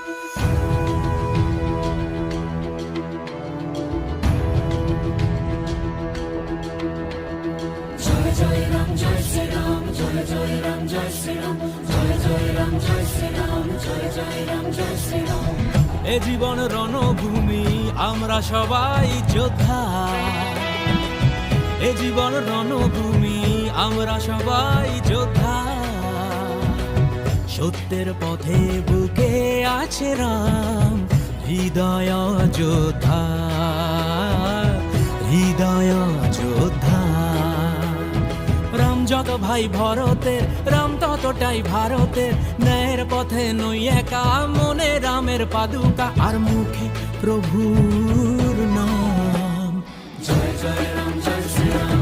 জয় জয় রাম জয় শ্রীরাম, জয় জয় রাম জয় শ্রীরাম, জয় জয় রাম জয় শ্রীরাম, জয় জয় রাম জয় শ্রীরাম। এ জীবন রণভূমি, আমরা সবাই যোদ্ধা। এ জীবন রণভূমি, আমরা সবাই যোদ্ধা। সত্যের পথে বুকে আছে রাম, হৃদয় যোদ্ধা, হৃদয় যোদ্ধা। রাম যত ভাই ভরতের, রাম ততটাই ভারতের। ন্যায়ের পথে নই একা, মনে রামের পাদুকা, আর মুখে প্রভুর নাম। জয় জয় রাম জয় শ্রীরাম,